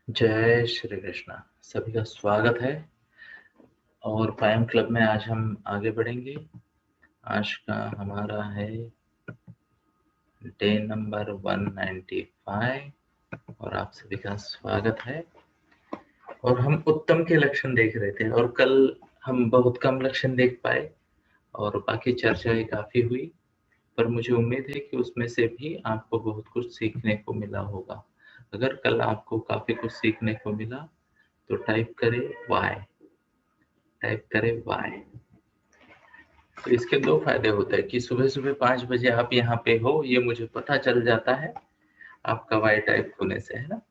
जय श्री कृष्णा। सभी का स्वागत है और पायम क्लब में आज हम आगे बढ़ेंगे। आज का हमारा है डे नंबर 195 और आप सभी का स्वागत है। और हम उत्तम के लक्षण देख रहे थे और कल हम बहुत कम लक्षण देख पाए और बाकी चर्चाएं काफी हुई, पर मुझे उम्मीद है कि उसमें से भी आपको बहुत कुछ सीखने को मिला होगा। अगर कल आपको काफी कुछ सीखने को मिला तो टाइप करें वाई। तो इसके दो फायदे होते हैं कि सुबह सुबह 5 बजे आप यहाँ पे हो, ये मुझे पता चल जाता है आपका वाई टाइप होने से, है ना।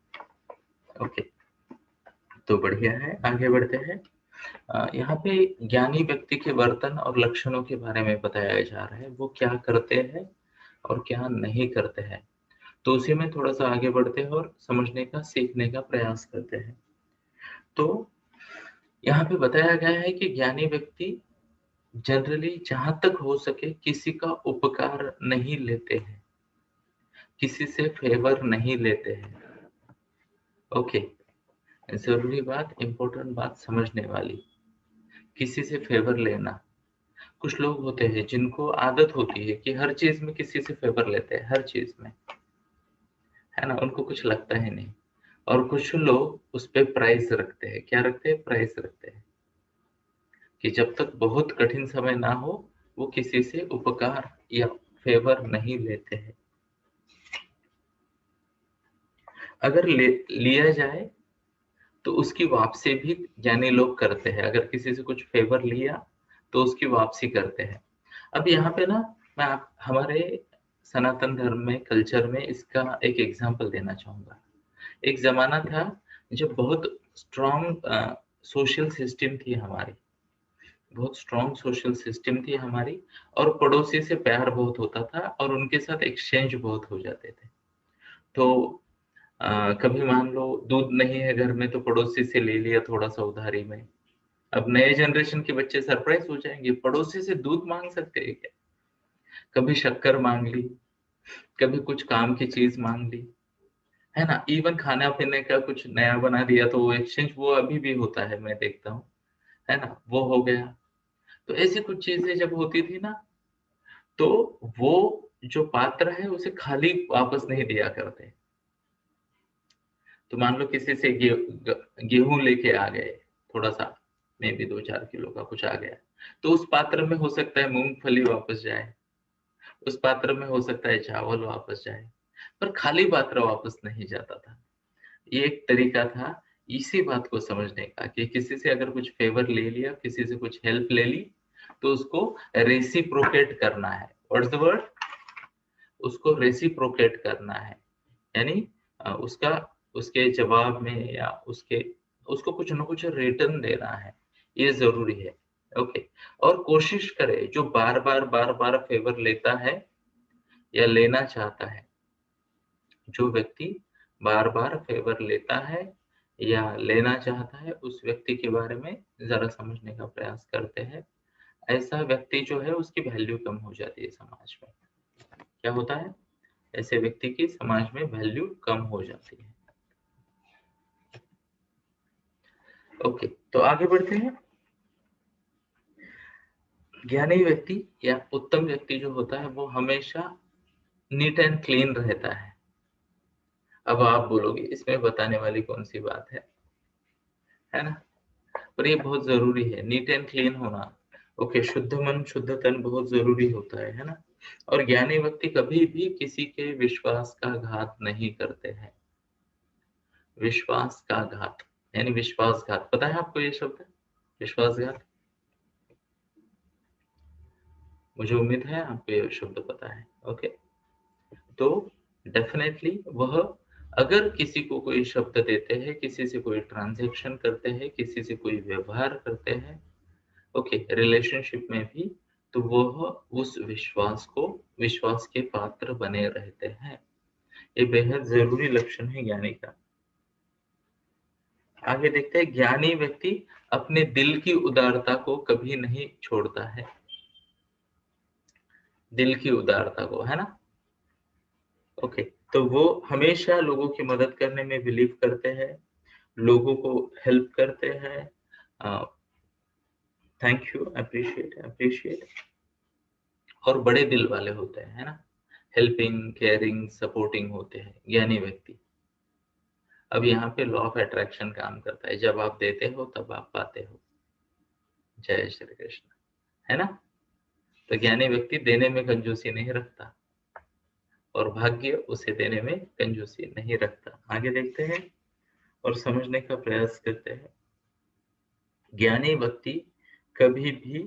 ओके, तो बढ़िया है, आगे बढ़ते हैं। यहाँ पे ज्ञानी व्यक्ति के वर्तन और लक्षणों के बारे में बताया जा रहा है, वो क्या करते हैं और क्या नहीं करते हैं। तो उसी में थोड़ा सा आगे बढ़ते हैं और समझने का, सीखने का प्रयास करते हैं। तो यहाँ पे बताया गया है कि ज्ञानी व्यक्ति जनरली जहां तक हो सके किसी का उपकार नहीं लेते हैं, किसी से फेवर नहीं लेते हैं। ओके, जरूरी बात, इंपॉर्टेंट बात समझने वाली, किसी से फेवर लेना। कुछ लोग होते हैं जिनको आदत होती है कि हर चीज में किसी से फेवर लेते हैं, हर चीज में, है ना, उनको कुछ लगता है नहीं। और कुछ लोग उस पे प्राइस रखते हैं। क्या रखते हैं? प्राइस रखते हैं कि जब तक बहुत कठिन समय ना हो वो किसी से उपकार या फेवर नहीं लेते हैं। अगर लिया जाए तो उसकी वापसी भी ज्ञानी लोग करते हैं। अगर किसी से कुछ फेवर लिया तो उसकी वापसी करते हैं। अब यहाँ पे ना मैं हमारे सनातन धर्म में, कल्चर में इसका एक एग्जांपल देना चाहूंगा। एक जमाना था जब बहुत स्ट्रॉन्ग सोशल सिस्टम थी हमारी, बहुत स्ट्रॉन्ग सोशल सिस्टम थी हमारी, और पड़ोसी से प्यार बहुत होता था और उनके साथ एक्सचेंज बहुत हो जाते थे। तो कभी मान लो दूध नहीं है घर में तो पड़ोसी से ले लिया थोड़ा सा उधारी में। अब नए जनरेशन के बच्चे सरप्राइज हो जाएंगे, पड़ोसी से दूध मांग सकते हैं क्या? कभी शक्कर मांग ली, कभी कुछ काम की चीज मांग ली, है ना। इवन खाना पीने का कुछ नया बना दिया तो वो एक्सचेंज वो अभी भी होता है, मैं देखता हूँ, है ना, वो हो गया। तो ऐसी कुछ चीजें जब होती थी ना, तो वो जो पात्र है उसे खाली वापस नहीं दिया करते। तो मान लो किसी से गेहूं लेके आ गए, थोड़ा सा, मे भी 2-4 किलो का कुछ आ गया, तो उस पात्र में हो सकता है मूंगफली वापस जाए, उस पात्र में हो सकता है चावल वापस जाए, पर खाली पात्र वापस नहीं जाता था। ये एक तरीका था इसी बात को समझने का कि किसी से अगर कुछ फेवर ले लिया, किसी से कुछ हेल्प ले ली, तो उसको रेसिप्रोकेट करना है। What's the word? उसको रेसिप्रोकेट करना है, यानी उसका, उसके जवाब में या उसको कुछ ना कुछ रिटर्न देना है, ये जरूरी है। ओके, और कोशिश करे जो बार बार फेवर लेता है या लेना चाहता है, जो व्यक्ति बार बार फेवर लेता है या लेना चाहता है, उस व्यक्ति के बारे में जरा समझने का प्रयास करते हैं। ऐसा व्यक्ति जो है उसकी वैल्यू कम हो जाती है समाज में। क्या होता है? ऐसे व्यक्ति की समाज में वैल्यू कम हो जाती है। ओके, तो आगे बढ़ते हैं। ज्ञानी व्यक्ति या उत्तम व्यक्ति जो होता है वो हमेशा नीट एंड क्लीन रहता है। अब आप बोलोगे इसमें बताने वाली कौन सी बात है ना, पर ये बहुत जरूरी है, नीट एंड क्लीन होना। ओके, शुद्ध मन शुद्ध तन बहुत जरूरी होता है ना। और ज्ञानी व्यक्ति कभी भी किसी के विश्वास का घात नहीं करते हैं। विश्वास का घात यानी विश्वासघात, पता है आपको ये शब्द, विश्वासघात? मुझे उम्मीद है आपको ये शब्द पता है। ओके, तो डेफिनेटली वह अगर किसी को कोई शब्द देते हैं, किसी से कोई ट्रांजैक्शन करते हैं, किसी से कोई व्यवहार करते हैं, ओके, रिलेशनशिप में भी, तो वह उस विश्वास के पात्र बने रहते हैं। ये बेहद जरूरी लक्षण है ज्ञानी का। आगे देखते हैं, ज्ञानी व्यक्ति अपने दिल की उदारता को कभी नहीं छोड़ता है। दिल की उदारता को, है ना। ओके, तो वो हमेशा लोगों की मदद करने में बिलीव करते हैं, लोगों को हेल्प करते हैं। Thank you, appreciate appreciate. और बड़े दिल वाले होते हैं, है ना, हेल्पिंग, केयरिंग, सपोर्टिंग होते हैं ज्ञानी व्यक्ति। अब यहाँ पे लॉ ऑफ अट्रैक्शन काम करता है, जब आप देते हो तब आप पाते हो। जय श्री कृष्ण, है ना। तो ज्ञानी व्यक्ति देने में कंजूसी नहीं रखता, और भाग्य उसे देने में कंजूसी नहीं रखता। आगे देखते हैं और समझने का प्रयास करते हैं। ज्ञानी व्यक्ति कभी भी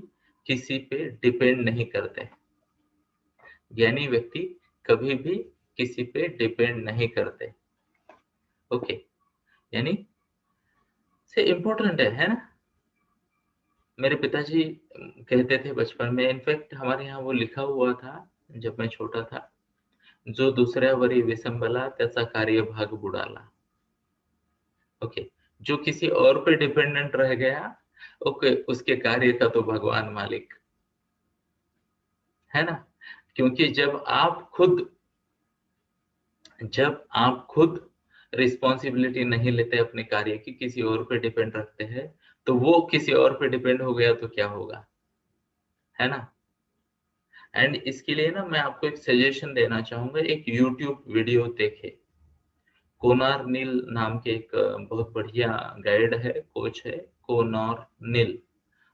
किसी पे डिपेंड नहीं करते। ज्ञानी व्यक्ति कभी भी किसी पे डिपेंड नहीं करते। ओके, यानी से इम्पोर्टेंट है ना। मेरे पिताजी कहते थे बचपन में, इनफैक्ट हमारे यहाँ वो लिखा हुआ था जब मैं छोटा था, जो दुसऱ्यावरी विसंबला त्याचा कार्यभाग बुडाला। ओके, जो किसी और पे डिपेंडेंट रह गया, ओके, उसके कार्य का तो भगवान मालिक, है ना। क्योंकि जब आप खुद रिस्पॉन्सिबिलिटी नहीं लेते अपने कार्य की, किसी और पे डिपेंड रखते हैं, तो वो किसी और पे डिपेंड हो गया तो क्या होगा, है ना। एंड इसके लिए ना मैं आपको एक सजेशन देना चाहूंगा, एक यूट्यूब वीडियो देखे। कोनार नील नाम के एक बहुत बढ़िया गाइड है, कोच है, कोनार नील,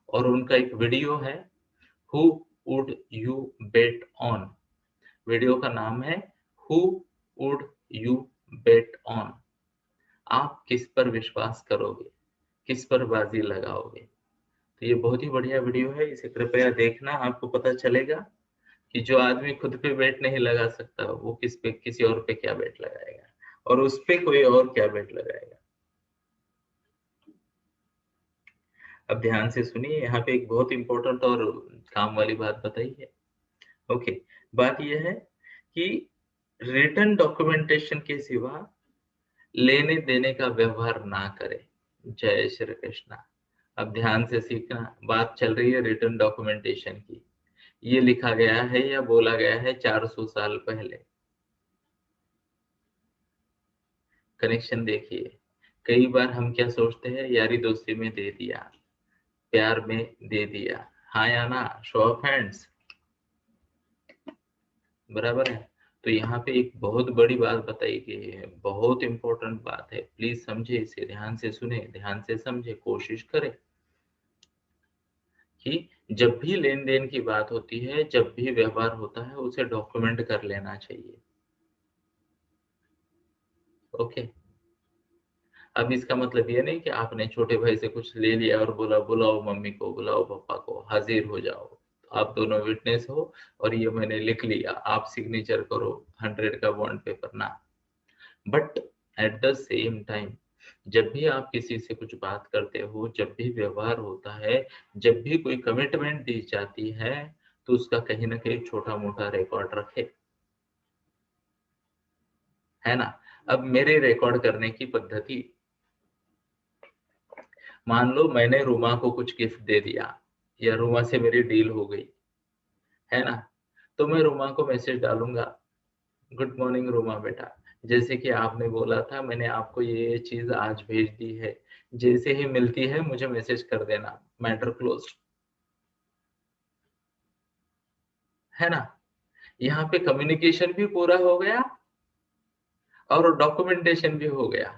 और उनका एक वीडियो है, who would you bet on. Video का नाम है who would you bet on. आप किस पर विश्वास करोगे, किस पर बाजी लगाओगे। तो ये बहुत ही बढ़िया वीडियो है, इसे कृपया देखना। आपको पता चलेगा कि जो आदमी खुद पे बेट नहीं लगा सकता, वो किसी और पे क्या बेट लगाएगा, और उस पे कोई और क्या बेट लगाएगा। अब ध्यान से सुनिए, यहाँ पे एक बहुत इंपॉर्टेंट और काम वाली बात बताई है। ओके, बात यह है कि रिटर्न डॉक्यूमेंटेशन के सिवा लेने देने का व्यवहार ना करें। जय श्री कृष्णा। अब ध्यान से सीखना, बात चल रही है रिटर्न डॉक्यूमेंटेशन की। ये लिखा गया है या बोला गया है 400 साल पहले। कनेक्शन देखिए। कई बार हम क्या सोचते हैं, यारी दोस्ती में दे दिया, प्यार में दे दिया, हाँ या ना, शो ऑफ हैंड्स, बराबर है। तो यहाँ पे एक बहुत बड़ी बात बताई गई है, बहुत इंपॉर्टेंट बात है, प्लीज समझे इसे, ध्यान से सुने, ध्यान से समझे, कोशिश करें कि जब भी लेन देन की बात होती है, जब भी व्यवहार होता है, उसे डॉक्यूमेंट कर लेना चाहिए। ओके, अब इसका मतलब ये नहीं कि आपने छोटे भाई से कुछ ले लिया और बोला बुलाओ मम्मी को, बुलाओ पापा को, हाजिर हो जाओ, तो आप दोनों विटनेस हो, और ये मैंने लिख लिया, आप सिग्नेचर करो 100 का बॉन्ड पेपर ना। But at the same time, जब भी आप किसी से कुछ बात करते हो, जब भी व्यवहार होता है, जब भी कोई कमिटमेंट दी जाती है, तो उसका कहीं ना कहीं छोटा मोटा रिकॉर्ड रखे, है ना। अब मेरे रिकॉर्ड करने की पद्धति, मान लो मैंने रूमा को कुछ गिफ्ट दे दिया, या रूमा से मेरी डील हो गई, है ना, तो मैं रूमा को मैसेज डालूंगा, गुड मॉर्निंग रूमा बेटा, जैसे कि आपने बोला था, मैंने आपको ये चीज आज भेज दी है, जैसे ही मिलती है मुझे मैसेज कर देना, मैटर क्लोज्ड, है ना। यहाँ पे कम्युनिकेशन भी पूरा हो गया और डॉक्यूमेंटेशन भी हो गया,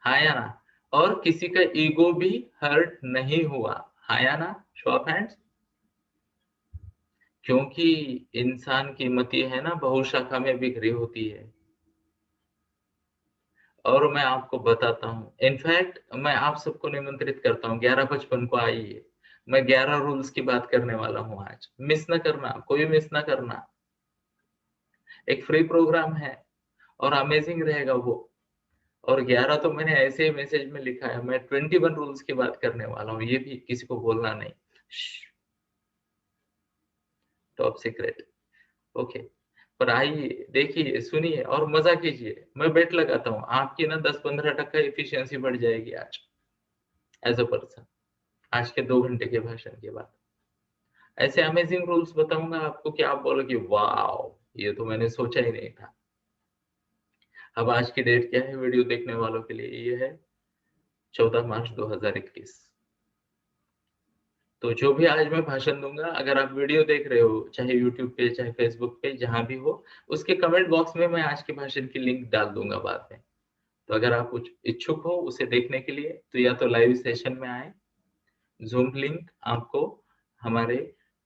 हाँ या ना, और किसी का ईगो भी हर्ट नहीं हुआ, हाँ या ना, शो ऑफ हैंड्स। क्योंकि इंसान की मति है ना, बहुशाखा में बिखरी होती है। और मैं आपको बताता हूँ, इनफैक्ट मैं आप सबको निमंत्रित करता हूँ 11:55 को आइए। मैं 11 रूल्स की बात करने वाला हूँ आज, मिस ना करना, कोई मिस ना करना। एक फ्री प्रोग्राम है और अमेजिंग रहेगा वो। और 11 तो मैंने ऐसे ही मैसेज में लिखा है, मैं 21 रूल्स की बात करने वाला हूँ, ये भी किसी को बोलना नहीं, टॉप सीक्रेट। ओके, पर आइए, देखिए, सुनिए और मजा कीजिए। मैं बेट लगाता हूँ आपकी ना 10-15% एफिशिएंसी बढ़ जाएगी आज, एज अ पर्सन, आज के 2 घंटे के भाषण के बाद। ऐसे अमेजिंग रूल्स बताऊंगा आपको कि आप बोलोगे वाओ, ये तो मैंने सोचा ही नहीं था। अब आज की डेट क्या है वीडियो देखने वालों के लिए? ये है 14 मार्च 2021। तो जो भी आज मैं भाषण दूंगा, अगर आप वीडियो देख रहे हो चाहे यूट्यूब पे चाहे फेसबुक पे जहां भी हो, उसके कमेंट बॉक्स में मैं आज के भाषण की लिंक डाल दूंगा बाद में। तो अगर आप इच्छुक हो उसे देखने के लिए तो या तो लाइव सेशन में आए, जूम लिंक आपको हमारे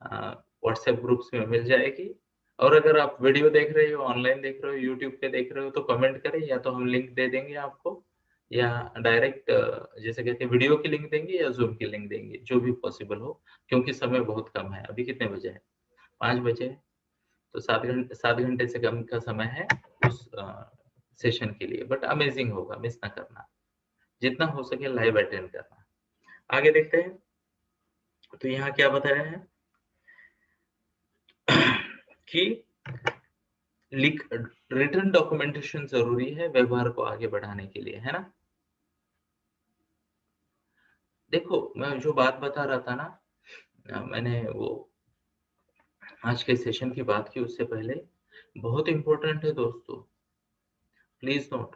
व्हाट्सएप ग्रुप्स में मिल जाएगी। और अगर आप वीडियो देख रहे हो, ऑनलाइन देख रहे हो, यूट्यूब पे देख रहे हो तो कमेंट करें, या तो हम लिंक दे देंगे आपको, या डायरेक्ट जैसे कहते हैं वीडियो की लिंक देंगे या जूम की लिंक देंगे, जो भी पॉसिबल हो, क्योंकि समय बहुत कम है। अभी कितने बजे है? 5 बजे है, तो 7 घंटे से कम का समय है उस सेशन के लिए। बट अमेजिंग होगा, मिस ना करना, जितना हो सके लाइव अटेंड करना। आगे देखते हैं। तो यहाँ क्या बताया है कि रिटर्न डॉक्यूमेंटेशन जरूरी है व्यवहार को आगे बढ़ाने के लिए, है ना। देखो मैं जो बात बता रहा था ना, मैंने वो आज के सेशन की बात की उससे पहले, बहुत इंपॉर्टेंट है दोस्तों, प्लीज नोट,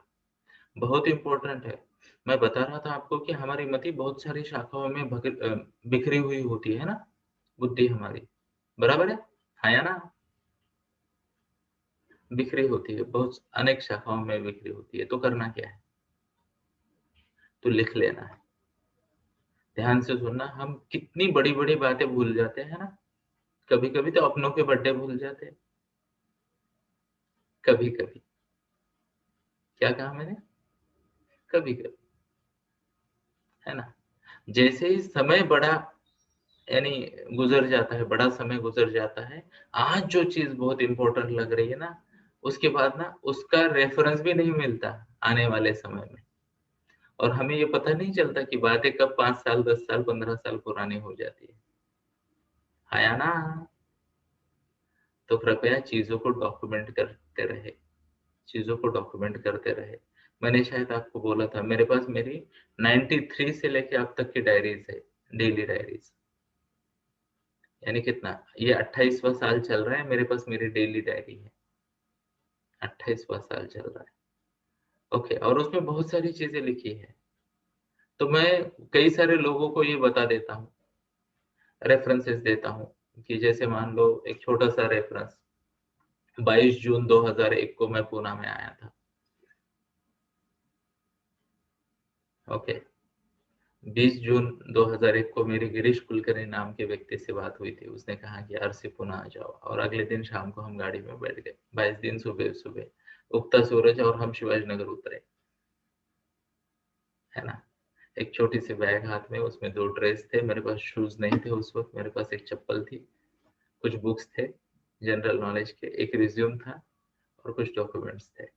बहुत इंपॉर्टेंट है। मैं बता रहा था आपको कि हमारी मति बहुत सारी शाखाओं में बिखरी हुई होती है ना, बुद्धि हमारी, बराबर है, हाँ या ना, बिखरी होती है, बहुत अनेक शाखाओं में बिखरी होती है। तो करना क्या है? तो लिख लेना है। ध्यान से सुनना, हम कितनी बड़ी बड़ी बातें भूल जाते हैं ना, कभी कभी तो अपनों के बर्थडे भूल जाते हैं, कभी कभी। क्या कहा मैंने? कभी कभी, है ना। जैसे ही समय बड़ा यानी गुजर जाता है, बड़ा समय गुजर जाता है, आज जो चीज बहुत इंपॉर्टेंट लग रही है ना, उसके बाद ना उसका रेफरेंस भी नहीं मिलता आने वाले समय में। और हमें ये पता नहीं चलता कि बातें कब 5 साल 10 साल 15 साल पुरानी हो जाती है, आया ना। तो कृपया चीजों को डॉक्यूमेंट करते रहे, चीजों को डॉक्यूमेंट करते रहे। मैंने शायद आपको बोला था, मेरे पास मेरी 93 से लेके अब तक की डायरीज है, डेली डायरीज। यानी कितना, ये 28वां साल चल रहा है, मेरे पास मेरी डेली डायरी है, 28वां साल चल रहा है। ओके, और उसमें बहुत सारी चीजें लिखी है। तो मैं कई सारे लोगों को ये बता देता हूँ, रेफरेंसेस देता हूँ, कि जैसे मान लो एक छोटा सा रेफरेंस, 22 जून 2001 को मैं पूना में आया था। ओके, 20 जून 2001 को मेरी गिरीश कुलकर्णी नाम के व्यक्ति से बात हुई थी। उसने कहा कि आरसी पुणे आ जाओ, और अगले दिन शाम को हम गाड़ी में बैठ गए। 22 दिन सुबह सुबह उगता सूरज, और हम शिवाजीनगर उतरे, है ना। एक छोटी सी बैग हाथ में, उसमें 2 ड्रेस थे, मेरे पास शूज नहीं थे उस वक्त, मेरे पास एक चप्पल थी, कुछ बुक्स थे जनरल नॉलेज के, एक रिज्यूम था, और कुछ डॉक्यूमेंट्स थे।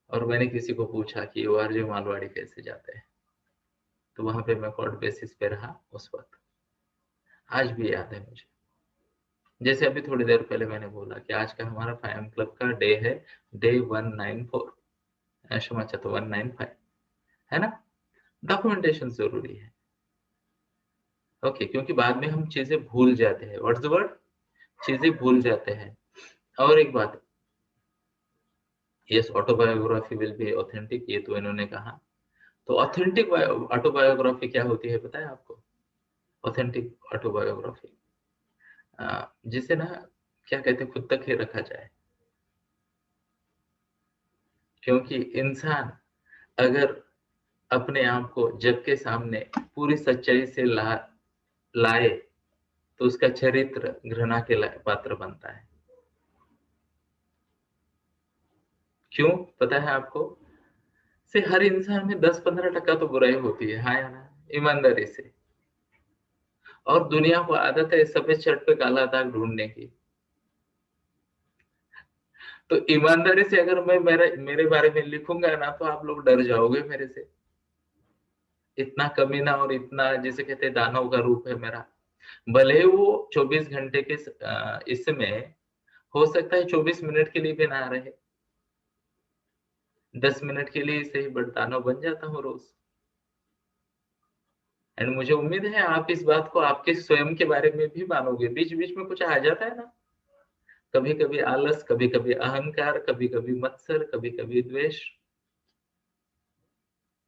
और मैंने किसी को पूछा कि ORJ मालवाड़ी कैसे जाते हैं, तो वहां पे मैं कॉर्ड बेसिस पे रहा उस वक्त। आज भी याद है मुझे, जैसे अभी थोड़ी देर पहले मैंने बोला कि आज का हमारा फाइम क्लब का डे है, डे 194, क्षमा चाहता, 195, है ना। डॉक्यूमेंटेशन जरूरी है। ओके, क्योंकि बाद में हम चीजें भूल जाते हैं, व्हाट्स द वर्ड, चीजें भूल जाते हैं। और एक बात, yes, autobiography will be authentic, ये तो इन्होंने कहा। तो ऑथेंटिक ऑटोबायोग्राफी क्या होती है पता है आपको? ऑथेंटिक ऑटोबायोग्राफी जिसे ना क्या कहते हैं, खुद तक ही रखा जाए। क्योंकि इंसान अगर अपने आप को जग के सामने पूरी सच्चाई से लाए, तो उसका चरित्र घृणा के पात्र बनता है। क्यों पता है आपको? से हर इंसान में 10-15% तो बुराई होती है, हाँ या ना, ईमानदारी से। और दुनिया को आदत है सफेद शर्ट पे काला दाग ढूंढने की। तो ईमानदारी से अगर मैं मेरे बारे में लिखूंगा ना, तो आप लोग डर जाओगे मेरे से। इतना कमीना और इतना जिसे कहते हैं दानव का रूप है मेरा। भले वो 24 घंटे के इसमें हो सकता है 24 मिनट के लिए भी ना रहे, 10 मिनट के लिए से ही बट दानव बन जाता हूँ रोज। एंड मुझे उम्मीद है आप इस बात को आपके स्वयं के बारे में भी मानोगे। बीच बीच में कुछ आ जाता है ना, कभी कभी आलस, कभी कभी अहंकार, कभी कभी मत्सर, कभी कभी द्वेष,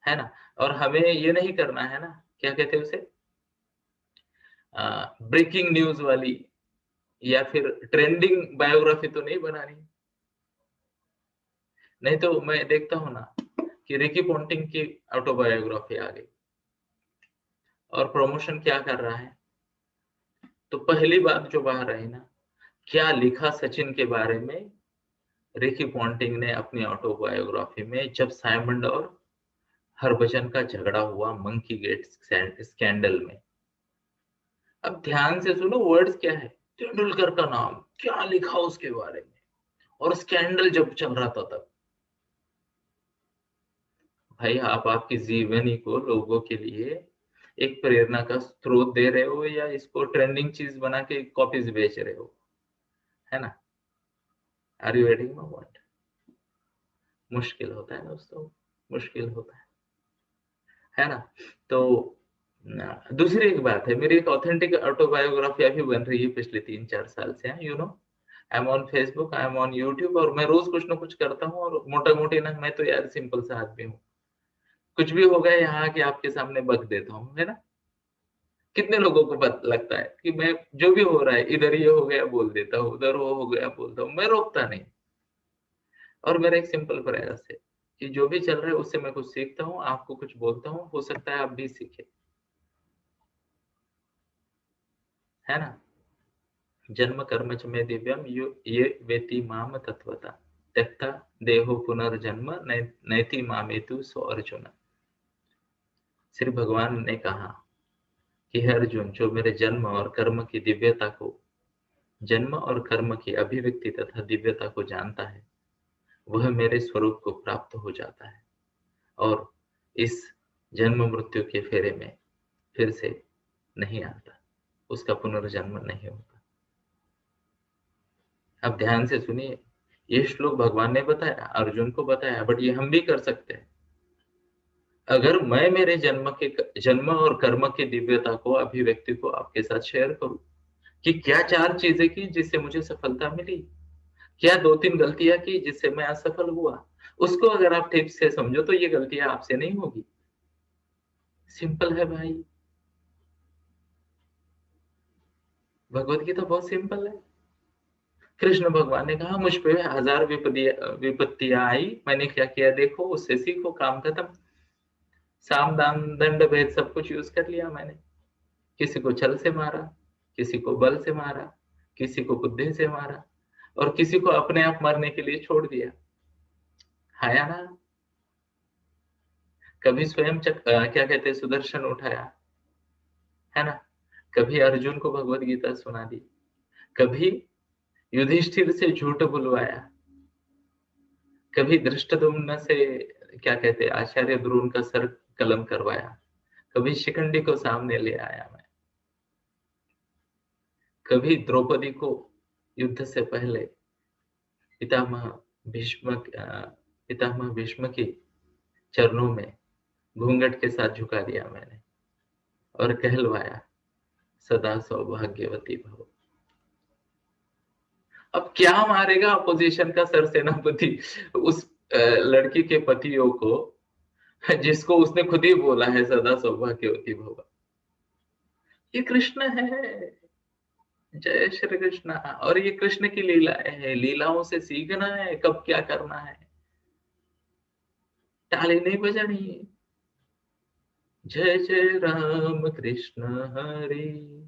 है ना। और हमें ये नहीं करना है ना, क्या कहते हैं उसे, ब्रेकिंग न्यूज वाली या फिर ट्रेंडिंग बायोग्राफी तो नहीं बनानी। नहीं तो मैं देखता हूं ना कि रिकी पॉन्टिंग की ऑटोबायोग्राफी आ गई और प्रमोशन क्या कर रहा है, तो पहली बात जो बाहर आई ना, क्या लिखा सचिन के बारे में रिकी पॉन्टिंग ने अपनी ऑटोबायोग्राफी में, जब साइमंड और हरभजन का झगड़ा हुआ मंकी गेट स्कैंडल में। अब ध्यान से सुनो, वर्ड्स क्या है, तेंदुलकर का नाम क्या लिखा उसके बारे में, और स्कैंडल जब चल रहा था तब। भाई आप आपकी जीवनी को लोगों के लिए एक प्रेरणा का स्रोत दे रहे हो, या इसको ट्रेंडिंग चीज बना के कॉपीज बेच रहे हो, है ना। Are you getting my point. मुश्किल होता है दोस्तों, मुश्किल होता है ना। तो दूसरी एक बात है, मेरी एक ऑथेंटिक ऑटोबायोग्राफी अभी बन रही है पिछले 3-4 साल से, you know. I am on Facebook, I am on YouTube, और मैं रोज कुछ ना कुछ करता हूँ, और मोटा मोटी ना, मैं तो यार सिंपल सा आदमी हूँ, कुछ भी हो गया यहाँ के आपके सामने बक देता हूँ, है ना। कितने लोगों को पता लगता है कि मैं जो भी हो रहा है, इधर ये हो गया बोल देता हूँ, उधर वो हो गया बोलता हूँ, मैं रोकता नहीं। और मेरा एक सिंपल प्रयास है कि जो भी चल रहा है उससे मैं कुछ सीखता हूँ, आपको कुछ बोलता हूँ, हो सकता है आप भी सीखे, है ना। जन्म कर्म च मे दिव्यम ये वेति माम तत्वता त्यक्ता देहो पुनर्जन्म नैति मामेतु सो अर्जुन। श्री भगवान ने कहा कि हे अर्जुन, जो मेरे जन्म और कर्म की दिव्यता को, जन्म और कर्म की अभिव्यक्ति तथा दिव्यता को जानता है, वह मेरे स्वरूप को प्राप्त हो जाता है और इस जन्म मृत्यु के फेरे में फिर से नहीं आता, उसका पुनर्जन्म नहीं होता। अब ध्यान से सुनिए, ये श्लोक भगवान ने बताया, अर्जुन को बताया, बट ये हम भी कर सकते हैं। अगर मैं मेरे जन्म और कर्म की दिव्यता को, अभिव्यक्ति को आपके साथ शेयर करूं कि क्या 4 चीजें की जिससे मुझे सफलता मिली, क्या 2-3 गलतियां की जिससे मैं असफल हुआ, उसको अगर आप ठीक से समझो तो ये गलतियां आपसे नहीं होगी। सिंपल है भाई, भगवत गीता बहुत सिंपल है। कृष्ण भगवान ने कहा मुझ पे 1000 विपत्तियां आई, मैंने क्या किया देखो, उससे सीखो, काम खत्म। साम दाम दंड भेद सब कुछ यूज कर लिया मैंने। किसी को छल से मारा, किसी को बल से मारा, किसी को बुद्धि से मारा, और किसी को अपने आप मरने के लिए छोड़ दिया। आया ना। कभी स्वयं क्या कहते हैं, सुदर्शन उठाया, है ना। कभी अर्जुन को भगवत गीता सुना दी, कभी युधिष्ठिर से झूठ बुलवाया, कभी धृष्टद्युम्न से क्या कहते हैं, आचार्य द्रोण का सर कलम करवाया, कभी शिखंडी को सामने ले आया मैं, कभी द्रौपदी को युद्ध से पहले पितामह भीष्म पितामह भीष्म के चरणों में घूंघट के साथ झुका दिया मैंने और कहलवाया सदा सौभाग्यवती भव। अब क्या मारेगा अपोजिशन का सरसेनापति उस लड़की के पतियों को, जिसको उसने खुद ही बोला है सदा सौभाग्यवती भव। ये कृष्ण है। जय श्री कृष्ण। और ये कृष्ण की लीलाएं है, लीलाओं से सीखना है कब क्या करना है, ताली नहीं बजानी है। जय जय राम कृष्ण हरि,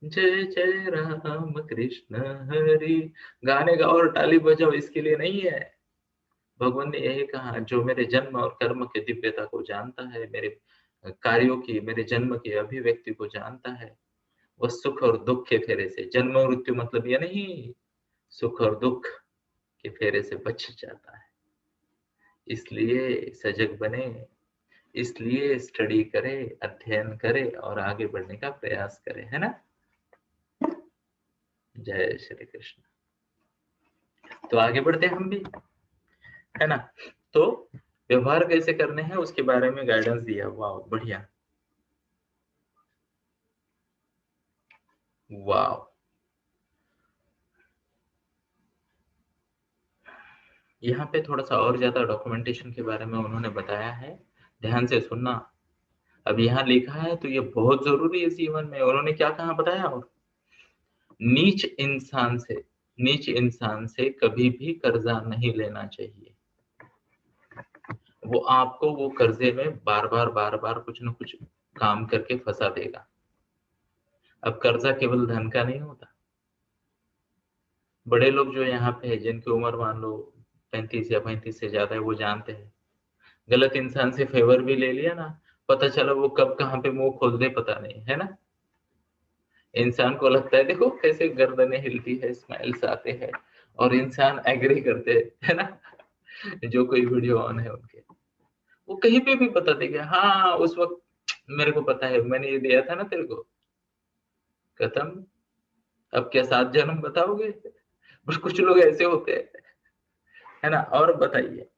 जय जय राम कृष्ण हरि। गाने गाओ और ताली बजाओ इसके लिए नहीं है। भगवान ने यही कहा, जो मेरे जन्म और कर्म की दिव्यता को जानता है, मेरे कार्यों की, मेरे जन्म की अभिव्यक्ति को जानता है, वह सुख और दुख के फेरे से, जन्म मृत्यु मतलब यह नहीं, सुख और दुख के फेरे से बच जाता है। इसलिए सजग बने, इसलिए स्टडी करे, अध्ययन करे और आगे बढ़ने का प्रयास करे, है ना। जय श्री कृष्ण। तो आगे बढ़ते हैं हम भी, है ना। तो व्यवहार कैसे करने हैं उसके बारे में गाइडेंस दिया। वाह बढ़िया, वाह। यहाँ पे थोड़ा सा और ज्यादा डॉक्यूमेंटेशन के बारे में उन्होंने बताया है, ध्यान से सुनना। अब यहाँ लिखा है तो ये बहुत जरूरी है जीवन में। उन्होंने क्या कहा बताया, और नीच इंसान से कभी भी कर्जा नहीं लेना चाहिए। वो आपको वो कर्जे में बार बार कुछ न कुछ काम करके फंसा देगा। अब कर्जा केवल धन का नहीं होता। बड़े लोग जो यहाँ पे है, जिनकी उम्र मान लो 35 या 35 से ज्यादा है, वो जानते हैं गलत इंसान से फेवर भी ले लिया ना, पता चला वो कब कहाँ पे मुंह खोल दे पता नहीं, है ना। इंसान को लगता है देखो कैसे गर्दनें हिलती है, स्माइल्स आते हैं, और इंसान एग्री करते है ना। जो कोई वीडियो ऑन है उनके, वो कहीं पे भी बता देगा, हाँ उस वक्त मेरे को पता है, मैंने ये दिया था ना तेरे को, खत्म। अब क्या 7 जन्म बताओगे। बस कुछ लोग ऐसे होते हैं, है ना। और बताइए,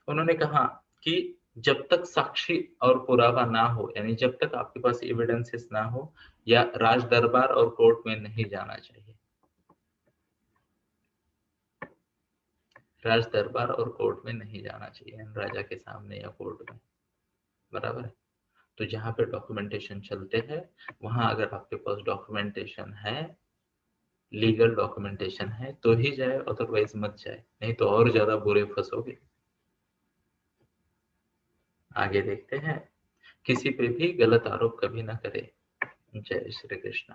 उन्होंने कहा कि जब तक साक्षी और पुरावा ना हो, यानी जब तक आपके पास एविडेंसेस ना हो, या राज दरबार और कोर्ट में नहीं जाना चाहिए। राज दरबार और कोर्ट में नहीं जाना चाहिए, राजा के सामने या कोर्ट में, बराबर है। तो जहाँ पे डॉक्यूमेंटेशन चलते हैं, वहां अगर आपके पास डॉक्यूमेंटेशन है, लीगल डॉक्यूमेंटेशन है, तो ही जाए, अदरवाइज मत जाए, नहीं तो और ज्यादा बुरे फंसोगे। आगे देखते हैं, किसी पे भी गलत आरोप कभी ना करे। जय श्री कृष्ण।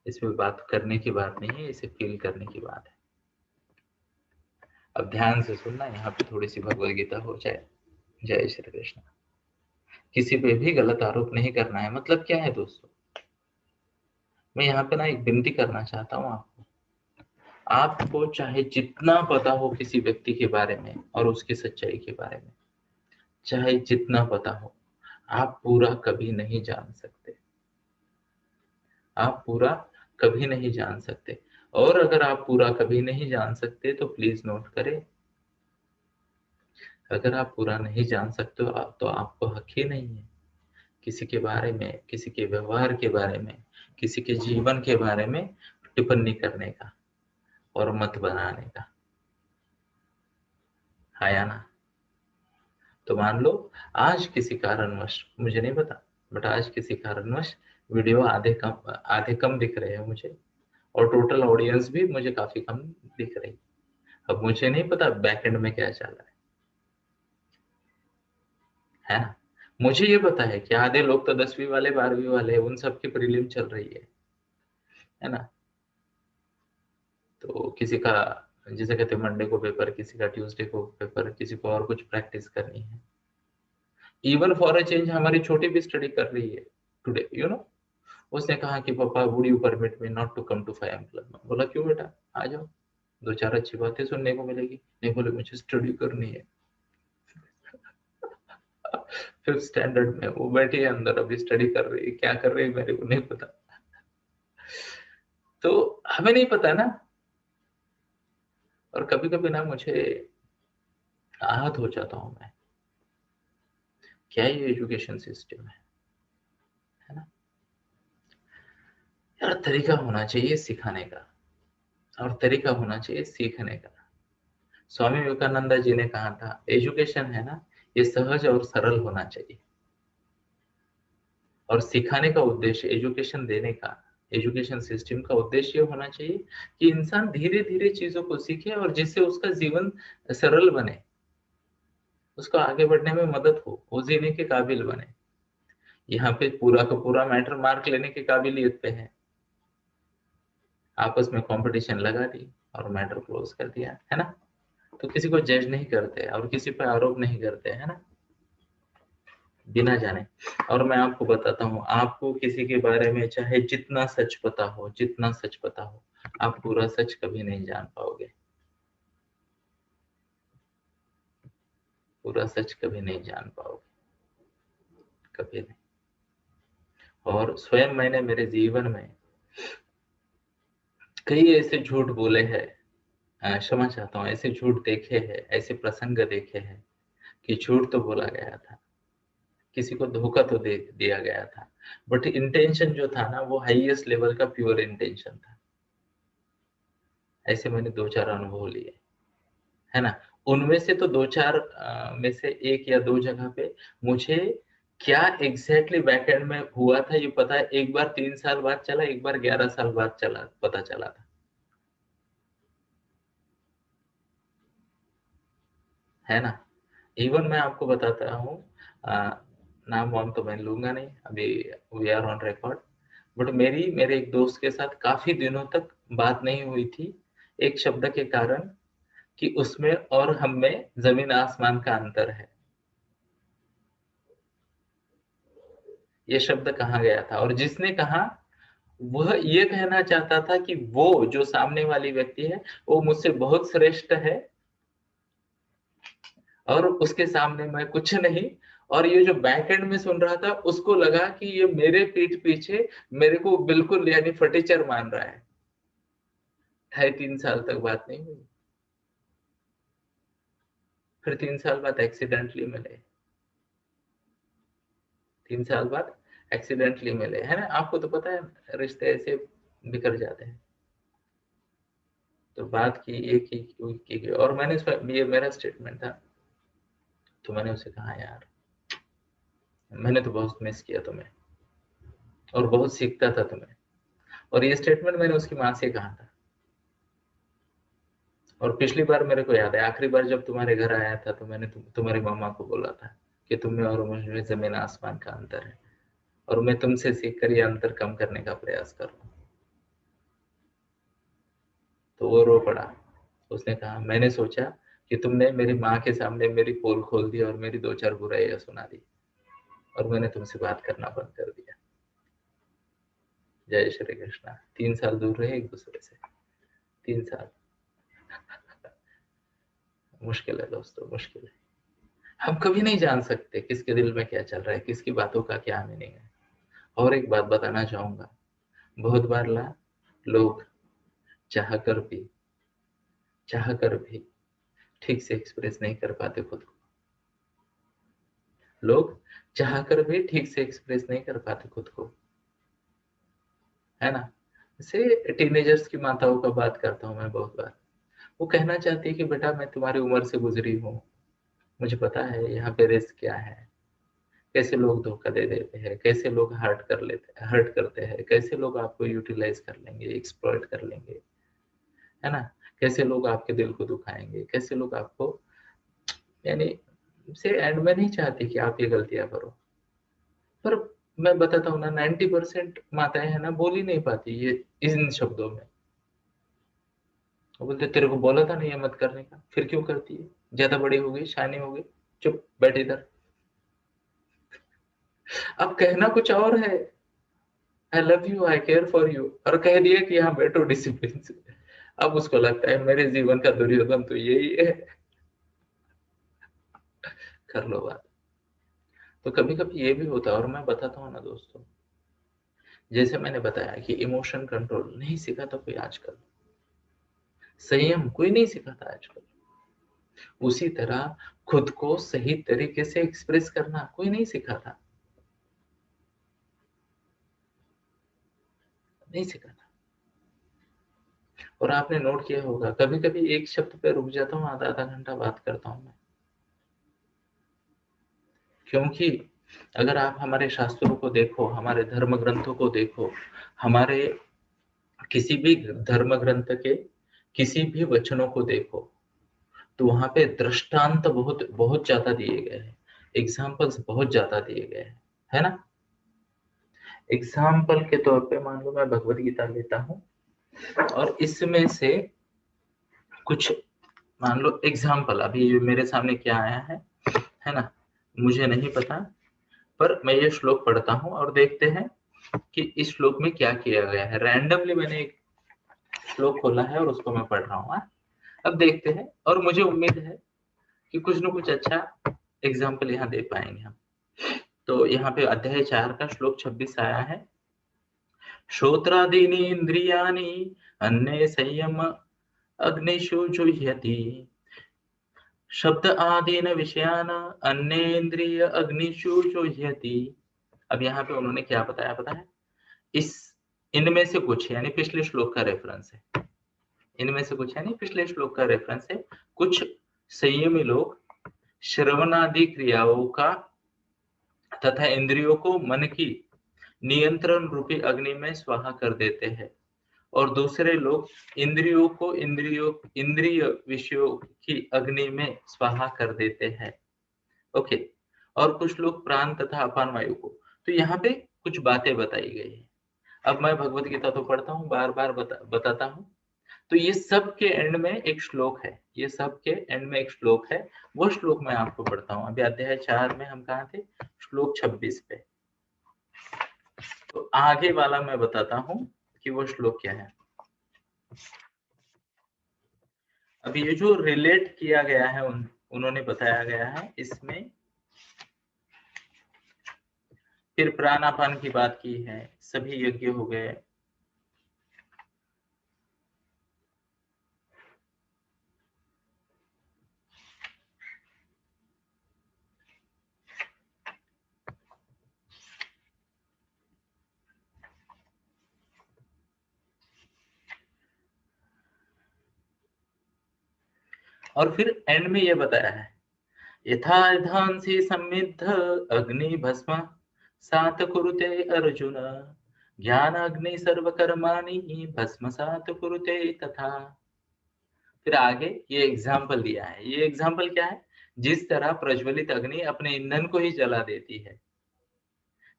इसमें बात करने की बात नहीं है, इसे फील करने की बात है। अब ध्यान से सुनना, यहाँ पे थोड़ी सी भगवद गीता हो जाए। जय श्री कृष्ण। किसी पे भी गलत आरोप नहीं करना है, मतलब क्या है दोस्तों। मैं यहाँ पे ना एक विनती करना चाहता हूँ आपको। आपको चाहे जितना पता हो किसी व्यक्ति के बारे में और उसकी सच्चाई के बारे में, चाहे जितना पता हो, आप पूरा कभी नहीं जान सकते। आप पूरा कभी नहीं जान सकते। और अगर आप पूरा कभी नहीं जान सकते तो प्लीज नोट करें, अगर आप पूरा नहीं जान सकते हो तो आपको हक ही नहीं है किसी के बारे में, किसी के व्यवहार के बारे में, किसी के जीवन के बारे में टिप्पणी करने का और मत बनाने का, है या ना। तो मान लो आज किसी कारणवश, मुझे नहीं पता, बट आज किसी कारणवश वीडियो आधे कम दिख रहे हैं मुझे, और टोटल ऑडियंस भी मुझे काफी कम दिख रही। अब मुझे नहीं पता बैकएंड में क्या चल रहा है ना। मुझे ये पता है कि आधे लोग तो 10वीं वाले 12वीं वाले, उन सबकी प्रीलिम चल रही है ना। तो किसी का, जिसे कहते हैं मंडे को पेपर, किसी का ट्यूसडे को पेपर, किसी को और कुछ प्रैक्टिस करनी है। इवन फॉर अ चेंज हमारी छोटी भी स्टडी कर रही है टुडे, यू नो। उसने कहा कि पापा would you permit me not to come to 5 club. बोला क्यों बेटा, आ जाओ, दो चार अच्छी बातें सुनने को मिलेगी। नहीं, बोले मुझे स्टडी करनी है। 5th स्टैंडर्ड में वो बैठी है अंदर, अभी स्टडी कर रही है, क्या कर रही है मेरे को नहीं पता। तो हमें नहीं पता ना। और कभी कभी ना मुझे आहत हो जाता हूँ मैं, क्या ये एजुकेशन सिस्टम है ना। यार तरीका होना चाहिए सिखाने का, और तरीका होना चाहिए सीखने का। स्वामी विवेकानंद जी ने कहा था, एजुकेशन है ना, ये सहज और सरल होना चाहिए। और सिखाने का उद्देश्य, एजुकेशन देने का, एजुकेशन सिस्टम का उद्देश्य ये होना चाहिए कि इंसान धीरे धीरे चीजों को सीखे, और जिससे उसका जीवन सरल बने, उसको आगे बढ़ने में मदद हो, वो जीने के काबिल बने। यहाँ पे पूरा का पूरा मैटर मार्क लेने की काबिलियत पे है। आपस में कंपटीशन लगा दी और मैटर क्लोज कर दिया, है ना। तो किसी को जज नहीं करते और किसी पे आरोप नहीं करते, है ना, बिना जाने। और मैं आपको बताता हूँ, आपको किसी के बारे में चाहे जितना सच पता हो, जितना सच पता हो, आप पूरा सच कभी नहीं जान पाओगे। पूरा सच कभी नहीं जान पाओगे, कभी नहीं। और स्वयं मैंने मेरे जीवन में कई ऐसे झूठ बोले हैं, क्षमा चाहता हूँ, ऐसे झूठ देखे हैं, ऐसे प्रसंग देखे हैं कि झूठ तो बोला गया था, किसी को धोखा तो दे दिया गया था, बट इंटेंशन जो था ना, वो हाईएस्ट लेवल का प्योर इंटेंशन था। ऐसे मैंने दो चार अनुभव लिए, है ना। उनमें से तो दो चार में से एक या दो जगह पे मुझे क्या एग्जैक्टली बैकएंड में हुआ था ये पता है। एक बार 3 साल बाद चला, एक बार 11 साल बाद चला, पता चला था, है ना। इवन मैं आपको बताता हूँ, नाम वाम तो मैं लूंगा नहीं अभी, we are on record, but मेरे एक दोस्त के साथ काफी दिनों तक बात नहीं हुई थी, एक शब्द के कारण, कि उसमें और हम में जमीन आसमान का अंतर है। ये शब्द कहा गया था, और जिसने कहा वह ये कहना चाहता था कि वो जो सामने वाली व्यक्ति है वो मुझसे बहुत श्रेष्ठ है, और उसके सामने मैं कुछ नहीं। और ये जो बैक एंड में सुन रहा था उसको लगा कि ये मेरे पीठ पीछे मेरे को बिल्कुल यानी फटीचर मान रहा है। 2.5-3 साल तक बात नहीं हुई, फिर 3 साल बाद एक्सीडेंटली मिले, 3 साल बाद एक्सीडेंटली मिले, है ना। आपको तो पता है रिश्ते ऐसे बिखर जाते हैं। तो बात की एक की गई, और मैंने ये मेरा स्टेटमेंट था, तो मैंने उसे कहा यार मैंने तो बहुत मिस किया तुम्हें और बहुत सीखता था तुम्हें। और ये स्टेटमेंट मैंने उसकी माँ से कहा था। और पिछली बार मेरे को याद है, आखिरी बार जब तुम्हारे घर आया था तो मैंने तुम्हारी मम्मा को बोला था कि तुम में और मुझे जमीन आसमान का अंतर है, और मैं तुमसे सीख कर ये अंतर कम करने का प्रयास कर रहा हूँ। तो वो रो पड़ा। उसने कहा मैंने सोचा कि तुमने मेरी माँ के सामने मेरी पोल खोल दी और मेरी दो चार बुराइयां सुना दी, और मैंने तुमसे बात करना बंद कर दिया। जय श्री कृष्णा। 3 साल दूर रहे एक दूसरे से, 3 साल। मुश्किल है दोस्तों, मुश्किल है। हम कभी नहीं जान सकते किसके दिल में क्या चल रहा है, किसकी बातों का क्या मीनिंग है। और एक बात बताना चाहूंगा, बहुत बार लोग चाह कर भी चाह कर भी ठीक से एक्सप्रेस नहीं कर पाते खुद को। लोग चाह कर भी ठीक से एक्सप्रेस नहीं कर पाते खुद को, है ना। जैसे टीनेजर्स की माताओं का बात करता हूँ मैं बहुत बार, वो कहना चाहती है कि बेटा मैं तुम्हारी उम्र से गुजरी हूँ, मुझे पता है यहाँ पे रिस्क क्या है, कैसे लोग धोखा दे देते हैं, कैसे लोग हर्ट करते हैं, कैसे लोग आपको यूटिलाइज कर लेंगे, एक्सप्लॉइट कर लेंगे, है ना। कैसे लोग आपके दिल को दुखाएंगे, कैसे लोग आपको, यानी से एंड में नहीं चाहती कि आप ये गलतियां करो। पर मैं बताता हूँ ना, 90% माताएं है ना बोल ही नहीं पाती ये इन शब्दों में। वो बोलते तेरे को बोला था ना ये मत करने का, फिर क्यों करती है, ज्यादा बड़ी हो गई, शानी हो गई, चुप बैठ इधर। अब कहना कुछ और है, I love you, I care for you, और कह दिया कि यहाँ बैठो डिसिप्लिन से। अब उसको लगता है मेरे जीवन का दुर्योधन तो यही है, कर लो बात। तो कभी कभी ये भी होता है, और मैं बताता हूँ ना दोस्तों, जैसे मैंने बताया कि इमोशन कंट्रोल नहीं सिखाता कोई आजकल, संयम कोई नहीं सिखाता आजकल, उसी तरह खुद को सही तरीके से एक्सप्रेस करना कोई नहीं सिखाता, नहीं सिखाता। और आपने नोट किया होगा, कभी कभी एक शब्द पे रुक जाता हूँ, आधा आधा घंटा बात करता हूँ मैं, क्योंकि अगर आप हमारे शास्त्रों को देखो, हमारे धर्म ग्रंथों को देखो, हमारे किसी भी धर्म ग्रंथ के किसी भी वचनों को देखो, तो वहां पे दृष्टांत बहुत बहुत ज्यादा दिए गए हैं, एग्जाम्पल्स बहुत ज्यादा दिए गए हैं, है ना। एग्जाम्पल के तौर पे मान लो मैं भगवत गीता लेता हूँ, और इसमें से कुछ मान लो एग्जाम्पल, अभी ये मेरे सामने क्या आया है ना, मुझे नहीं पता, पर मैं ये श्लोक पढ़ता हूँ और देखते हैं कि इस श्लोक में क्या किया गया है। रैंडमली मैंने एक श्लोक खोला है और उसको मैं पढ़ रहा हूँ। अब देखते हैं, और मुझे उम्मीद है कि कुछ ना कुछ अच्छा एग्जाम्पल यहाँ दे पाएंगे हम। तो यहाँ पे अध्याय 4 का श्लोक 26 आया है, श्रोत्रादीनि इंद्रियाणि अन्ये संयम अग्निषु जुह्यति, शब्द आदीन विषयान अन्येन्द्रिय अग्निषु जुह्यति। अब यहाँ पे उन्होंने क्या बताया पता है, इस इनमें से कुछ यानी पिछले श्लोक का रेफरेंस है, इनमें से कुछ यानी पिछले श्लोक का रेफरेंस है, कुछ संयमी लोग श्रवणादि क्रियाओं का तथा इंद्रियों को मन की नियंत्रण रूपी अग्नि में स्वाहा कर देते हैं, और दूसरे लोग इंद्रियों को इंद्रिय विषयों की अग्नि में स्वाहा कर देते हैं। ओके, और कुछ लोग प्राण तथा अपान वायु को। तो यहाँ पे कुछ बातें बताई गई है। अब मैं भगवत गीता तो पढ़ता हूँ, बार बार बताता हूँ। तो ये सब के एंड में एक श्लोक है, ये सब के एंड में एक श्लोक है। वो श्लोक मैं आपको पढ़ता हूँ। अभी अध्याय 4 में हम कहाँ थे? श्लोक 26 पे। तो आगे वाला मैं बताता हूँ कि वो श्लोक क्या है। अब ये जो रिलेट किया गया है, उन्होंने बताया गया है इसमें। फिर प्राणापान की बात की है, सभी यज्ञ हो गए। और फिर एंड में ये बताया है, यथा धांसि सम्मिद्ध अग्नि भस्म सात कुरुते अर्जुन, ज्ञान अग्नि सर्वकर्माणि भस्म सात कुरुते तथा। फिर आगे ये एग्जाम्पल दिया है। ये एग्जाम्पल क्या है? जिस तरह प्रज्वलित अग्नि अपने ईंधन को ही जला देती है,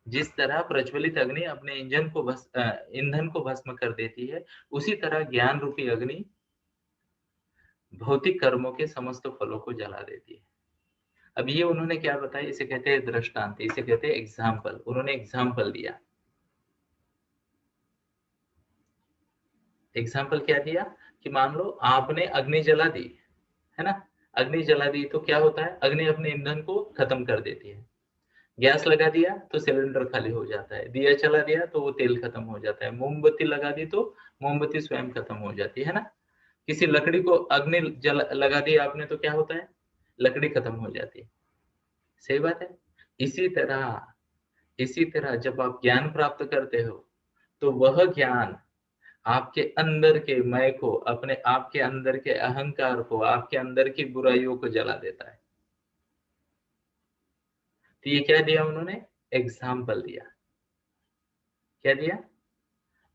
जिस तरह प्रज्वलित अग्नि अपने ईंधन को भस्म कर देती है, उसी तरह ज्ञान रूपी अग्नि भौतिक कर्मों के समस्त फलों को जला देती है। अब ये उन्होंने क्या बताया? इसे कहते हैं दृष्टांत, इसे कहते हैं एग्जाम्पल। उन्होंने एग्जाम्पल दिया। एग्जाम्पल क्या दिया कि मान लो आपने अग्नि जला दी, है ना? अग्नि जला दी तो क्या होता है? अग्नि अपने ईंधन को खत्म कर देती है। गैस लगा दिया तो सिलेंडर खाली हो जाता है, दिया चला दिया तो वो तेल खत्म हो जाता है, मोमबत्ती लगा दी तो मोमबत्ती स्वयं खत्म हो जाती है ना? किसी लकड़ी को अग्नि लगा दी आपने तो क्या होता है? लकड़ी खत्म हो जाती है। सही बात है। इसी तरह जब आप ज्ञान प्राप्त करते हो तो वह ज्ञान आपके अंदर के मैं को, अपने आपके अंदर के अहंकार को, आपके अंदर की बुराइयों को जला देता है। तो ये क्या दिया उन्होंने? एग्जाम्पल दिया। क्या दिया?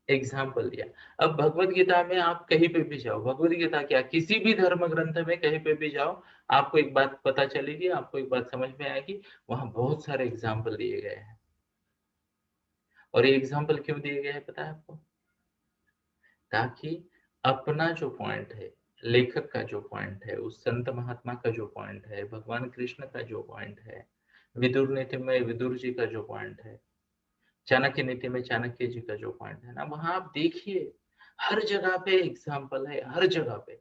एग्जाम्पल दिया। अब भगवत गीता में आप कहीं पे भी जाओ, भगवत गीता क्या, किसी भी धर्म ग्रंथ में कहीं पे भी जाओ, आपको एक बात पता चलेगी, आपको एक बात समझ में आएगी, वहां बहुत सारे एग्जाम्पल दिए गए हैं। और ये एग्जाम्पल क्यों दिए गए हैं पता है आपको? ताकि अपना जो पॉइंट है, लेखक का जो पॉइंट है, उस संत महात्मा का जो पॉइंट है, भगवान कृष्ण का जो पॉइंट है, विदुर नीति में विदुर जी का जो पॉइंट है, चाणक्य नीति में चाणक्य जी का जो पॉइंट है ना, वहां आप देखिए हर जगह पे एग्जाम्पल है, हर जगह पे।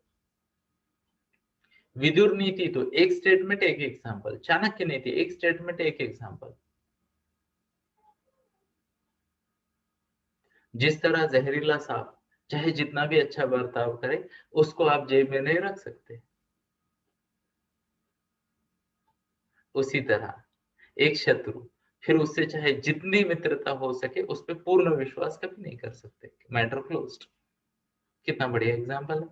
विदुर नीति तो एक स्टेटमेंट एक एग्जाम्पल, चाणक्य नीति एक स्टेटमेंट एक एग्जाम्पल। जिस तरह जहरीला सांप चाहे जितना भी अच्छा बर्ताव करे, उसको आप जेब में नहीं रख सकते, उसी तरह एक शत्रु, फिर उससे चाहे जितनी मित्रता हो सके उस पर पूर्ण विश्वास कभी नहीं कर सकते। Matter closed. कितना बढ़िया एग्जाम्पल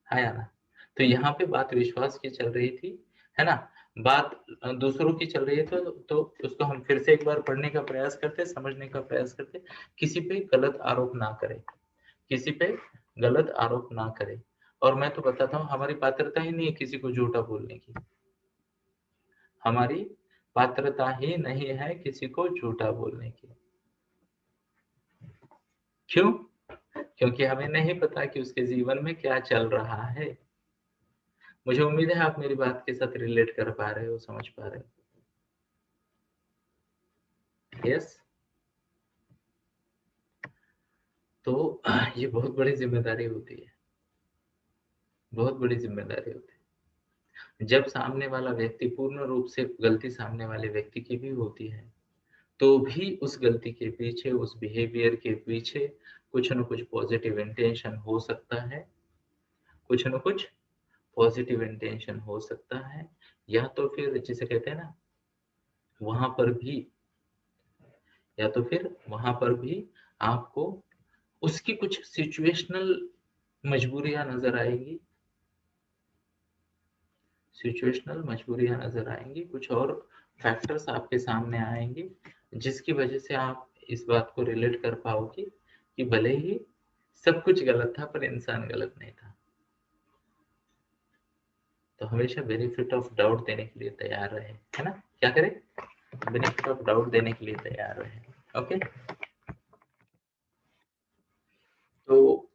है या ना? तो यहाँ पे बात विश्वास की चल रही थी, है ना? बात दूसरों की चल रही है, तो उसको हम फिर से एक बार पढ़ने का प्रयास करते, समझने का प्रयास करते। किसी पे गलत आरोप ना करें, किसी पे गलत आरोप ना करें। और मैं तो बताता हूँ, हमारी पात्रता ही नहीं है किसी को झूठा बोलने की। हमारी पात्रता ही नहीं है किसी को झूठा बोलने की। क्यों? क्योंकि हमें नहीं पता कि उसके जीवन में क्या चल रहा है। मुझे उम्मीद है आप मेरी बात के साथ रिलेट कर पा रहे हो, समझ पा रहे हो। यस। तो ये बहुत बड़ी जिम्मेदारी होती है, बहुत बड़ी जिम्मेदारी होती है। जब सामने वाला व्यक्ति पूर्ण रूप से, गलती सामने वाले व्यक्ति की भी होती है, तो भी उस गलती के पीछे, उस बिहेवियर के पीछे कुछ न कुछ पॉजिटिव इंटेंशन हो सकता है, कुछ न कुछ पॉजिटिव इंटेंशन हो सकता है। या तो फिर जिसे कहते हैं ना, वहां पर भी, या तो फिर वहां पर भी आपको उसकी कुछ सिचुएशनल मजबूरियां नजर आएगी, सिचुएशनल मजबूरियां नजर आएंगी, कुछ और फैक्टर्स आपके सामने आएंगे जिसकी वजह से आप इस बात को रिलेट कर पाओगे कि भले ही सब कुछ गलत था पर इंसान गलत नहीं था। तो हमेशा बेनिफिट ऑफ डाउट देने के लिए तैयार रहे, है ना? क्या करें? बेनिफिट ऑफ डाउट देने के लिए तैयार रहे। ओके, तो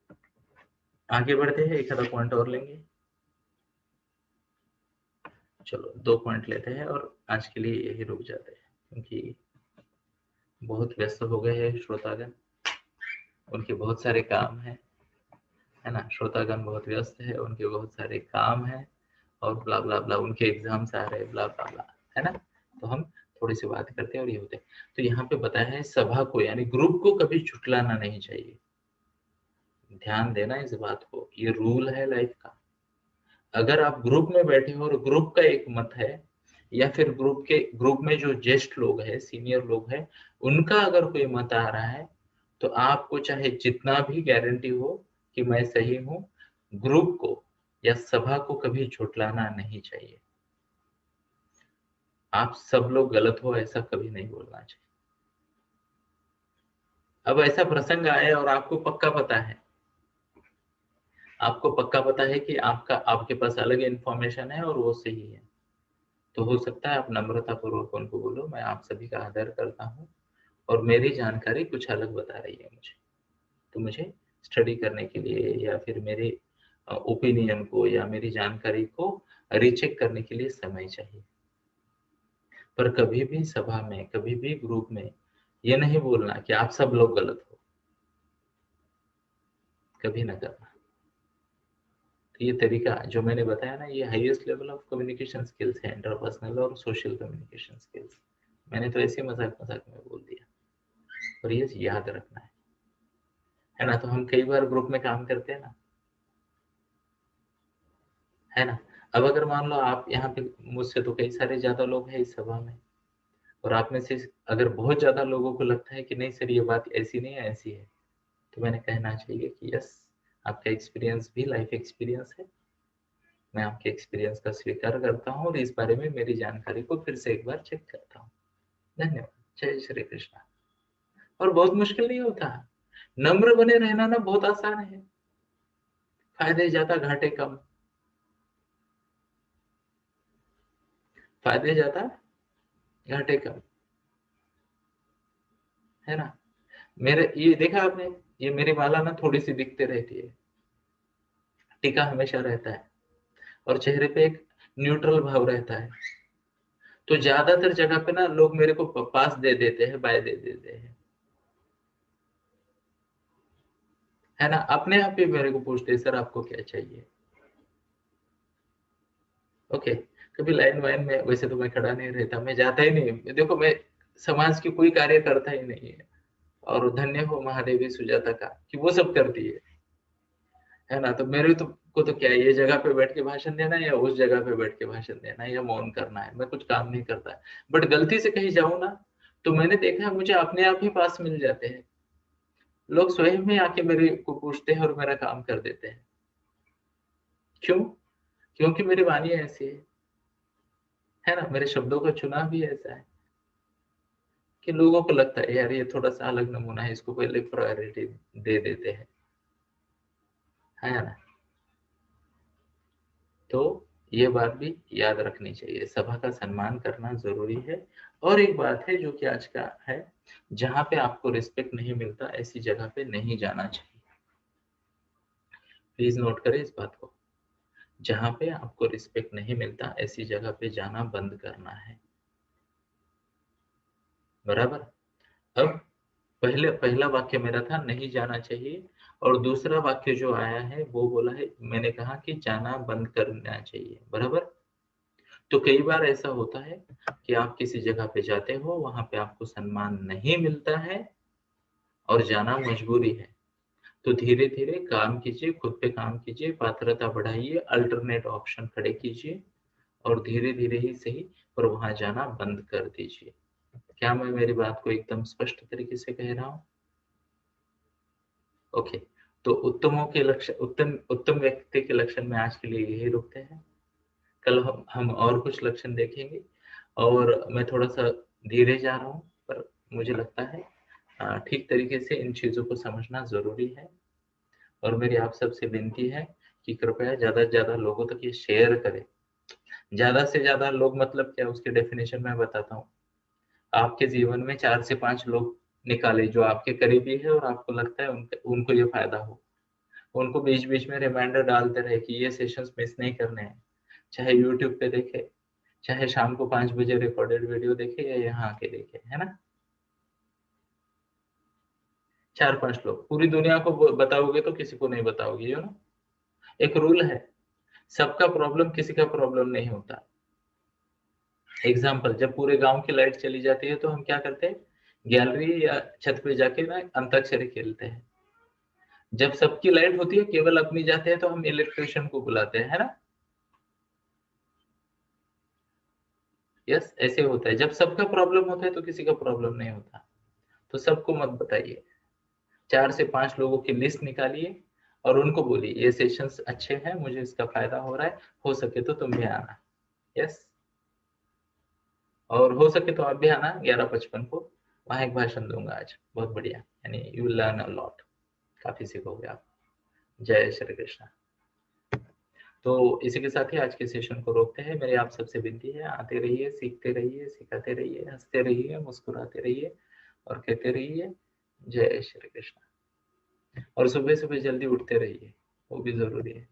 आगे बढ़ते हैं, एक आधा पॉइंट और लेंगे। चलो 2 पॉइंट लेते हैं और आज के लिए यही रुक जाते हैं, क्योंकि बहुत व्यस्त हो गए हैं श्रोतागण, उनके बहुत सारे काम हैं, है ना? श्रोतागण बहुत व्यस्त है, उनके बहुत सारे काम हैं और ब्ला ब्ला ब्ला, उनके एग्जाम्स आ रहे हैं, ब्ला ब्ला ब्ला, है ना? तो हम थोड़ी सी बात करते हैं और ये होते हैं। तो यहाँ पे बताया है सभा को यानी ग्रुप को कभी झुठलाना नहीं चाहिए। ध्यान देना इस बात को, ये रूल है लाइफ का। अगर आप ग्रुप में बैठे हो और ग्रुप का एक मत है, या फिर ग्रुप में जो ज्येष्ठ लोग हैं, सीनियर लोग हैं, उनका अगर कोई मत आ रहा है, तो आपको चाहे जितना भी गारंटी हो कि मैं सही हूं, ग्रुप को या सभा को कभी झुठलाना नहीं चाहिए। आप सब लोग गलत हो ऐसा कभी नहीं बोलना चाहिए। अब ऐसा प्रसंग आए और आपको पक्का पता है कि आपके पास अलग इंफॉर्मेशन है और वो सही है, तो हो सकता है आप नम्रता पूर्वक उनको बोलो, मैं आप सभी का आदर करता हूँ और मेरी जानकारी कुछ अलग बता रही है मुझे, तो मुझे स्टडी करने के लिए या फिर मेरे ओपिनियन को या मेरी जानकारी को रीचेक करने के लिए समय चाहिए। पर कभी भी सभा में, कभी भी ग्रुप में ये नहीं बोलना कि आप सब लोग गलत हो, कभी ना करना। तो ये तरीका जो मैंने बताया ना, ये highest level of communication skills है, इंटरपर्सनल और सोशल कम्युनिकेशन स्किल्स। मैंने तो ऐसे मजाक मजाक में बोल दिया, और ये याद रखना है ना? तो हम कई बार ग्रुप में काम करते हैं ना, है ना? अब अगर मान लो आप यहाँ पे, मुझसे तो कई सारे ज्यादा लोग हैं इस सभा में, और आप में से अगर बहुत ज्यादा लोगों को लगता है कि नहीं सर ये बात ऐसी नहीं है, ऐसी है, तो मैंने कहना चाहिए कि यस, आपका एक्सपीरियंस भी लाइफ एक्सपीरियंस है, मैं आपके एक्सपीरियंस का स्वीकार करता हूँ और इस बारे में मेरी जानकारी को फिर से एक बार चेक करता हूँ। धन्यवाद। जय श्री कृष्णा। और बहुत मुश्किल नहीं होता, नम्र बने रहना ना बहुत आसान है। फायदे ज्यादा घाटे कम, फायदे ज्यादा घाटे कम, है ना? मेरे ये देखा आपने, ये मेरी माला ना थोड़ी सी दिखते रहती है, टीका हमेशा रहता है और चेहरे पे एक न्यूट्रल भाव रहता है, तो ज्यादातर जगह पे ना लोग मेरे को पास दे देते हैं, बाय दे देते हैं, है ना? अपने आप ही मेरे को पूछते हैं सर आपको क्या चाहिए। ओके, कभी लाइन वाइन में वैसे तो मैं खड़ा नहीं रहता, मैं जाता ही नहीं, देखो मैं समाज की कोई कार्य करता ही नहीं है, और धन्य हो महादेवी सुजाता का कि वो सब करती है ना? तो मेरे तो को तो क्या है, ये जगह पे बैठ के भाषण देना है या उस जगह पे बैठ के भाषण देना है या मौन करना है, मैं कुछ काम नहीं करता है। बट गलती से कहीं जाऊं ना, तो मैंने देखा है मुझे अपने आप ही पास मिल जाते हैं लोग, स्वयं में आके मेरे को पूछते हैं और मेरा काम कर देते हैं। क्यों? क्योंकि मेरी वाणी ऐसी है ना? मेरे शब्दों का चुनाव भी ऐसा है कि लोगों को लगता है यार ये थोड़ा सा अलग नमूना है, इसको पहले प्रायोरिटी दे देते हैं, है ना? तो ये बात भी याद रखनी चाहिए, सभा का सम्मान करना जरूरी है। और एक बात है जो कि आज का है, जहां पे आपको रिस्पेक्ट नहीं मिलता ऐसी जगह पे नहीं जाना चाहिए। प्लीज नोट करें इस बात को, जहां पे आपको रिस्पेक्ट नहीं मिलता ऐसी जगह पे जाना बंद करना है, बराबर? अब पहला वाक्य मेरा था नहीं जाना चाहिए, और दूसरा वाक्य जो आया है वो बोला है, मैंने कहा कि जाना बंद करना चाहिए, बराबर? तो कई बार ऐसा होता है कि आप किसी जगह पे जाते हो, वहां पे आपको सम्मान नहीं मिलता है और जाना मजबूरी है, तो धीरे धीरे काम कीजिए, खुद पे काम कीजिए, पात्रता बढ़ाइए, अल्टरनेट ऑप्शन खड़े कीजिए, और धीरे धीरे ही सही पर वहां जाना बंद कर दीजिए। क्या मैं मेरी बात को एकदम स्पष्ट तरीके से कह रहा हूँ? ओके, तो उत्तम उत्तम व्यक्ति के लक्षण में आज के लिए यही रुकते हैं। कल हम और कुछ लक्षण देखेंगे। और मैं थोड़ा सा धीरे जा रहा हूँ, पर मुझे लगता है ठीक तरीके से इन चीज़ों को समझना ज़रूरी है। और मेरी आप सबसे विनती है कि कृपया ज़्यादा से ज़्यादा लोगों तक ये शेयर करें। ज़्यादा से ज़्यादा लोग मतलब क्या, उसकी डेफिनेशन मैं बताता हूँ। आपके जीवन में 4 से 5 लोग निकालें जो आपके करीबी है और आपको लगता है उनको ये फ़ायदा हो। उनको बीच-बीच में रिमाइंडर डालते रहे कि ये सेशंस मिस नहीं करने हैं। चाहे यूट्यूब पे देखे, चाहे शाम को 5 बजे रिकॉर्डेड वीडियो देखे या यहाँ आके देखे, है ना? 4-5 लोग, पूरी दुनिया को बताओगे तो किसी को नहीं बताओगे, यू नो? एक रूल है, सबका प्रॉब्लम किसी का प्रॉब्लम नहीं होता। एग्जाम्पल, जब पूरे गाँव की लाइट चली जाती है तो हम क्या करते हैं? गैलरी या छत पे जाके ना अंताक्षरी खेलते हैं। जब सबकी लाइट होती है, केवल अपनी जाते हैं तो हम इलेक्ट्रिशियन को बुलाते हैं, है ना? यस, ऐसे होता है। जब सबका प्रॉब्लम होता है तो किसी का प्रॉब्लम नहीं होता। तो सबको मत बताइए। 4 से 5 लोगों की लिस्ट निकालिए और उनको बोलिए ये सेशंस अच्छे हैं, मुझे इसका फ़ायदा हो रहा है, हो सके तो तुम भी आना। यस? और हो सके तो आप भी आना 11:55 को, वहाँ एक भाषण दूँगा आज, बहुत बढ़िया, यानी you will learn a lot, काफ़ी सीखोगे आप। जय श्री कृष्ण। तो इसी के साथ ही आज के सेशन को रोकते हैं। मेरी आप सबसे विनती है, आते रहिए, सीखते रहिए, सिखाते रहिए, हँसते रहिए, मुस्कुराते रहिए और कहते रहिए जय श्री कृष्ण। और सुबह-सुबह जल्दी उठते रहिए, वो भी ज़रूरी है।